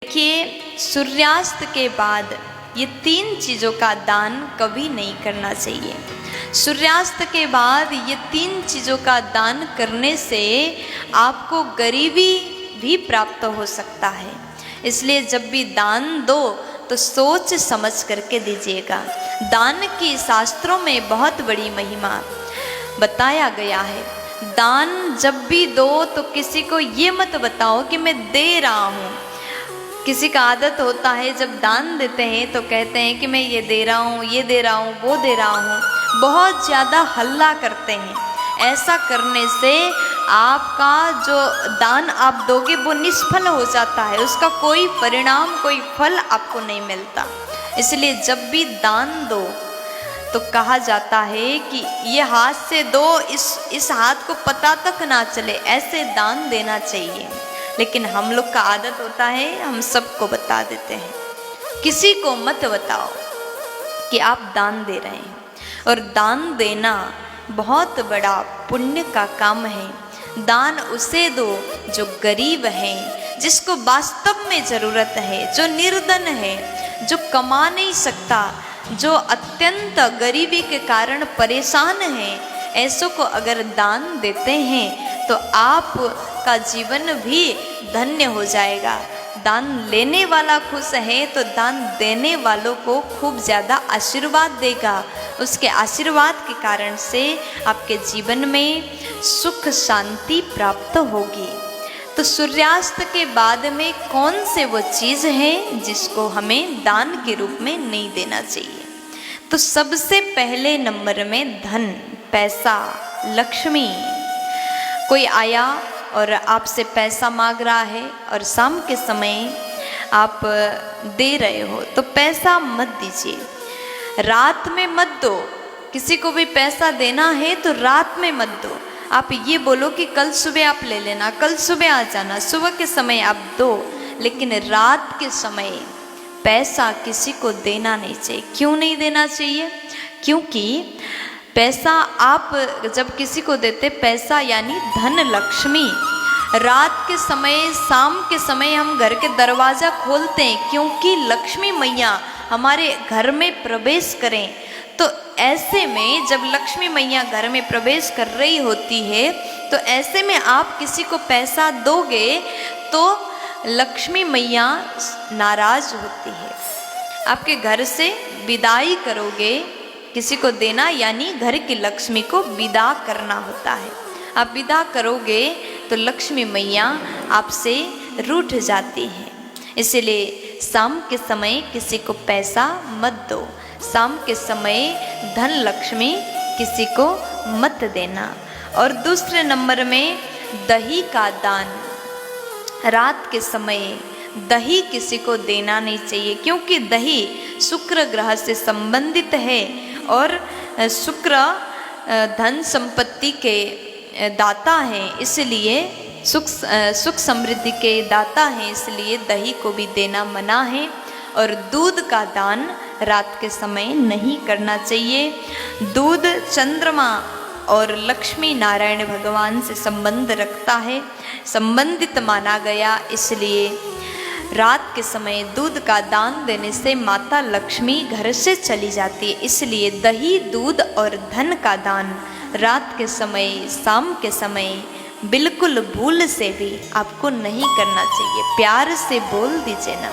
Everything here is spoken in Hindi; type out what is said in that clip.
देखिए, सूर्यास्त के बाद ये 3 चीज़ों का दान कभी नहीं करना चाहिए। सूर्यास्त के बाद ये 3 चीज़ों का दान करने से आपको गरीबी भी प्राप्त हो सकता है। इसलिए जब भी दान दो तो सोच समझ करके दीजिएगा। दान की शास्त्रों में बहुत बड़ी महिमा बताया गया है। दान जब भी दो तो किसी को ये मत बताओ कि मैं दे रहा हूँ। किसी का आदत होता है जब दान देते हैं तो कहते हैं कि मैं ये दे रहा हूँ, ये दे रहा हूँ, वो दे रहा हूँ, बहुत ज़्यादा हल्ला करते हैं। ऐसा करने से आपका जो दान आप दोगे वो निष्फल हो जाता है, उसका कोई परिणाम, कोई फल आपको नहीं मिलता। इसलिए जब भी दान दो तो कहा जाता है कि ये हाथ से दो, इस हाथ को पता तक ना चले, ऐसे दान देना चाहिए। लेकिन हम लोग का आदत होता है हम सबको बता देते हैं। किसी को मत बताओ कि आप दान दे रहे हैं। और दान देना बहुत बड़ा पुण्य का काम है। दान उसे दो जो गरीब है, जिसको वास्तव में ज़रूरत है, जो निर्धन है, जो कमा नहीं सकता, जो अत्यंत गरीबी के कारण परेशान है। ऐसों को अगर दान देते हैं तो आपका जीवन भी धन्य हो जाएगा। दान लेने वाला खुश है तो दान देने वालों को खूब ज़्यादा आशीर्वाद देगा। उसके आशीर्वाद के कारण से आपके जीवन में सुख शांति प्राप्त होगी। तो सूर्यास्त के बाद में कौन से वो चीज़ है जिसको हमें दान के रूप में नहीं देना चाहिए? तो सबसे पहले नंबर में धन, पैसा, लक्ष्मी। कोई आया और आपसे पैसा मांग रहा है और शाम के समय आप दे रहे हो तो पैसा मत दीजिए, रात में मत दो। किसी को भी पैसा देना है तो रात में मत दो। आप ये बोलो कि कल सुबह आप ले लेना, कल सुबह आ जाना, सुबह के समय आप दो, लेकिन रात के समय पैसा किसी को देना नहीं चाहिए। क्यों नहीं देना चाहिए? क्योंकि पैसा आप जब किसी को देते, पैसा यानी धन, लक्ष्मी, रात के समय, शाम के समय हम घर के दरवाज़ा खोलते हैं क्योंकि लक्ष्मी मैया हमारे घर में प्रवेश करें। तो ऐसे में जब लक्ष्मी मैया घर में प्रवेश कर रही होती है तो ऐसे में आप किसी को पैसा दोगे तो लक्ष्मी मैया नाराज होती है। आपके घर से विदाई करोगे, किसी को देना यानी घर की लक्ष्मी को विदा करना होता है। आप विदा करोगे तो लक्ष्मी मैया आपसे रूठ जाती है। इसलिए शाम के समय किसी को पैसा मत दो। शाम के समय धन, लक्ष्मी किसी को मत देना। और दूसरे नंबर में दही का दान। रात के समय दही किसी को देना नहीं चाहिए क्योंकि दही शुक्र ग्रह से संबंधित है और शुक्र धन संपत्ति के दाता हैं, इसलिए सुख समृद्धि के दाता हैं, इसलिए दही को भी देना मना है। और दूध का दान रात के समय नहीं करना चाहिए। दूध चंद्रमा और लक्ष्मी नारायण भगवान से संबंध रखता है, संबंधित माना गया, इसलिए रात के समय दूध का दान देने से माता लक्ष्मी घर से चली जाती है। इसलिए दही, दूध और धन का दान रात के समय, शाम के समय बिल्कुल भूल से भी आपको नहीं करना चाहिए। प्यार से बोल दीजिए ना।